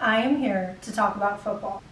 I am here to talk about football.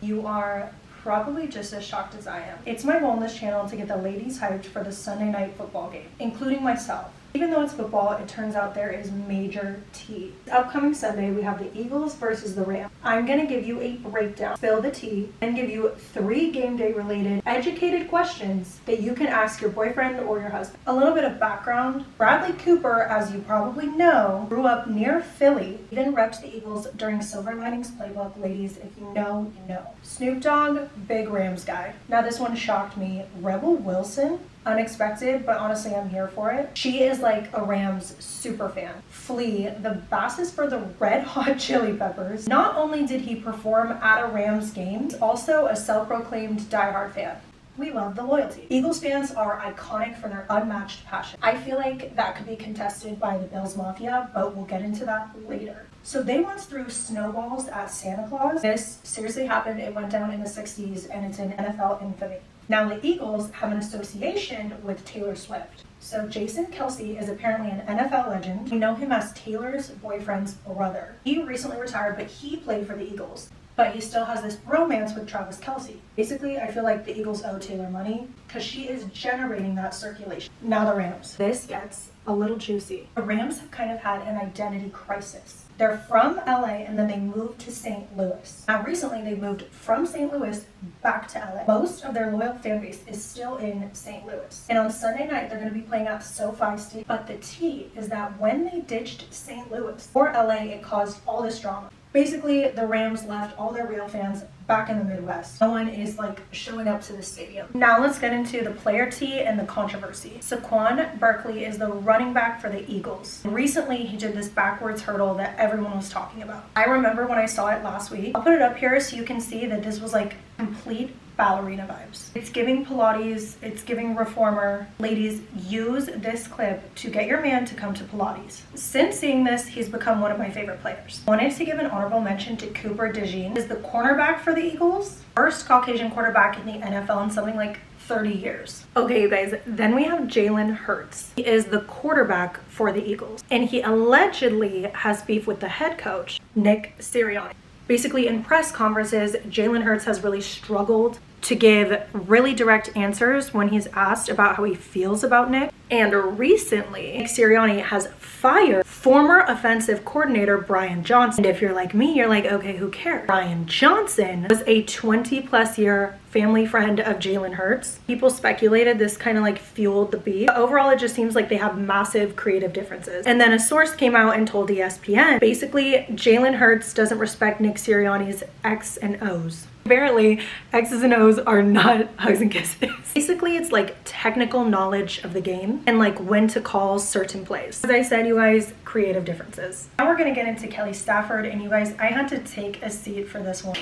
You are probably just as shocked as I am. It's my goal on this channel to get the ladies hyped for the Sunday night football game, including myself. Even though it's football, it turns out there is major tea. Upcoming Sunday, we have the Eagles versus the Rams. I'm gonna give you a breakdown, spill the tea, and give you 3 game day related educated questions that you can ask your boyfriend or your husband. A little bit of background. Bradley Cooper, as you probably know, grew up near Philly, even repped the Eagles during Silver Linings Playbook. Ladies, if you know, you know. Snoop Dogg, big Rams guy. Now this one shocked me. Rebel Wilson, unexpected, but honestly I'm here for it. She is like a Rams super fan. Flea, the bassist for the Red Hot Chili Peppers. Not only did he perform at a Rams game, he's also a self-proclaimed diehard fan. We love the loyalty. Eagles fans are iconic for their unmatched passion. I feel like that could be contested by the Bills Mafia, but we'll get into that later. So they once threw snowballs at Santa Claus. This seriously happened. It went down in the 60s and it's in NFL infamy. Now the Eagles have an association with Taylor Swift. So Jason Kelce is apparently an NFL legend. We know him as Taylor's boyfriend's brother. He recently retired, but he played for the Eagles. But he still has this romance with Travis Kelce. Basically, I feel like the Eagles owe Taylor money because she is generating that circulation. Now the Rams. This gets a little juicy. The Rams have kind of had an identity crisis. They're from LA and then they moved to St. Louis. Now recently they moved from St. Louis back to LA. Most of their loyal fan base is still in St. Louis. And on Sunday night they're going to be playing at SoFi Stadium. But the tea is that when they ditched St. Louis for LA, it caused all this drama. Basically, the Rams left all their real fans back in the Midwest. No one is like showing up to the stadium. Now let's get into the player tea and the controversy. Saquon Barkley is the running back for the Eagles. Recently, he did this backwards hurdle that everyone was talking about. I remember when I saw it last week. I'll put it up here so you can see that this was like complete ballerina vibes. It's giving Pilates, it's giving reformer. Ladies, use this clip to get your man to come to Pilates. Since seeing this, he's become one of my favorite players. Wanted to give an honorable mention to Cooper DeJean, is the cornerback for the Eagles. First Caucasian quarterback in the NFL in something like 30 years. Okay, you guys, then we have Jalen Hurts. He is the quarterback for the Eagles, and he allegedly has beef with the head coach, Nick Sirianni. Basically, in press conferences, Jalen Hurts has really struggled to give really direct answers when he's asked about how he feels about Nick. And recently, Nick Sirianni has fired former offensive coordinator Brian Johnson. And if you're like me, you're like, okay, who cares? Brian Johnson was a 20+ year family friend of Jalen Hurts. People speculated this kind of like fueled the beef. But overall, it just seems like they have massive creative differences. And then a source came out and told ESPN, basically, Jalen Hurts doesn't respect Nick Sirianni's X's and O's. Apparently, X's and O's are not hugs and kisses. Basically, it's like technical knowledge of the game and like when to call certain plays. As I said, you guys, creative differences. Now we're gonna get into Kelly Stafford, and you guys, I had to take a seat for this one.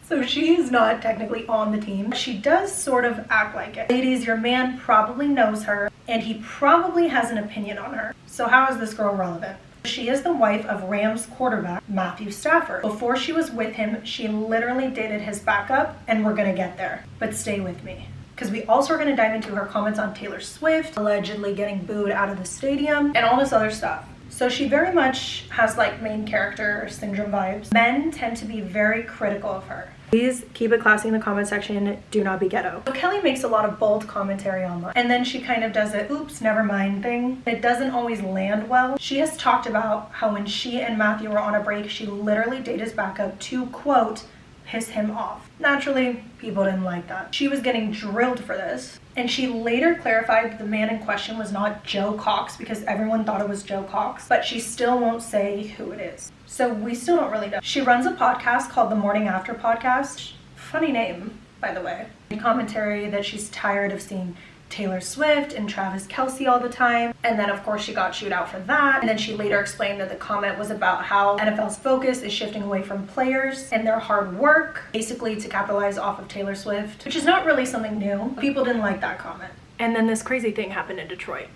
So she is not technically on the team. She does sort of act like it. Ladies, your man probably knows her and he probably has an opinion on her. So how is this girl relevant? She is the wife of Rams quarterback Matthew Stafford. Before she was with him, she literally dated his backup, and we're gonna get there. But stay with me, because we also are gonna dive into her comments on Taylor Swift, allegedly getting booed out of the stadium, and all this other stuff. So she very much has like main character syndrome vibes. Men tend to be very critical of her. Please keep it classy in the comment section. Do not be ghetto. So Kelly makes a lot of bold commentary online, and then she kind of does a oops, never mind thing. It doesn't always land well. She has talked about how when she and Matthew were on a break, she literally dated his backup to, quote, piss him off. Naturally, people didn't like that. She was getting drilled for this. And she later clarified that the man in question was not Joe Cox because everyone thought it was Joe Cox, but she still won't say who it is. So we still don't really know. She runs a podcast called The Morning After Podcast. Funny name, by the way. In commentary that she's tired of seeing Taylor Swift and Travis Kelce all the time. And then of course she got chewed out for that. And then she later explained that the comment was about how NFL's focus is shifting away from players and their hard work, basically to capitalize off of Taylor Swift, which is not really something new. People didn't like that comment. And then this crazy thing happened in Detroit.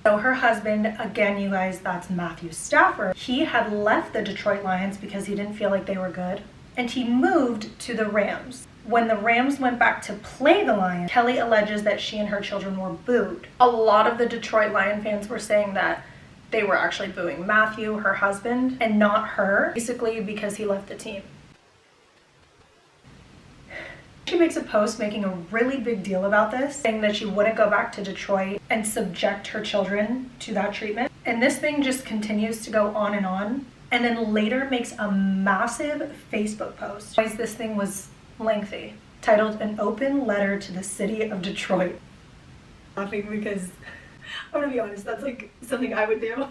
So her husband, again, you guys, that's Matthew Stafford. He had left the Detroit Lions because he didn't feel like they were good. And he moved to the Rams. When the Rams went back to play the Lions, Kelly alleges that she and her children were booed. A lot of the Detroit Lion fans were saying that They were actually booing Matthew, her husband, and not her, basically because he left the team. She makes a post making a really big deal about this, saying that she wouldn't go back to Detroit and subject her children to that treatment. And this thing just continues to go on, and then later makes a massive Facebook post. This thing was lengthy, titled "An Open Letter to the City of Detroit." I'm laughing because I'm gonna be honest, that's like something I would do.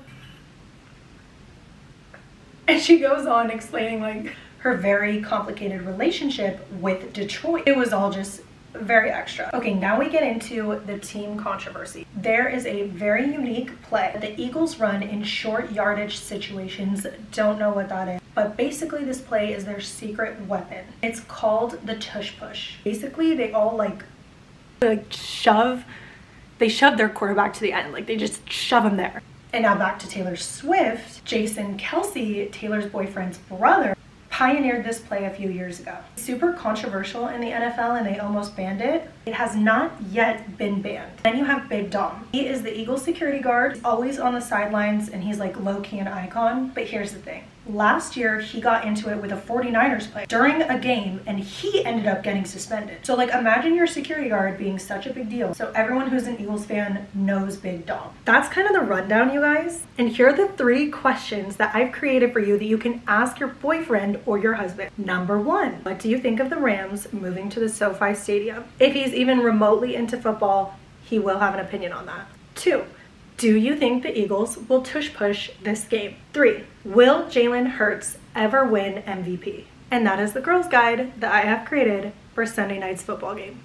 And she goes on explaining like her very complicated relationship with Detroit. It was all just very extra. Okay, now we get into the team controversy. There is a very unique play that the Eagles run in short yardage situations. Don't know what that is, but basically this play is their secret weapon. It's called the tush push. Basically, they all like shove their quarterback to the end. Like they just shove him there. And now back to Taylor Swift. Jason Kelsey, Taylor's boyfriend's brother, pioneered this play a few years ago. It's super controversial in the NFL and they almost banned it. It has not yet been banned. Then you have Big Dom. He is the Eagles security guard. He's always on the sidelines and he's like low-key an icon. But here's the thing. Last year, he got into it with a 49ers player during a game and he ended up getting suspended. So like imagine your security guard being such a big deal. So everyone who's an Eagles fan knows Big Dom. That's kind of the rundown, you guys. And here are the 3 questions that I've created for you that you can ask your boyfriend or your husband. Number 1, what do you think of the Rams moving to the SoFi Stadium? If he's even remotely into football, he will have an opinion on that. 2, do you think the Eagles will tush push this game? 3, will Jalen Hurts ever win MVP? And that is the girls' guide that I have created for Sunday night's football game.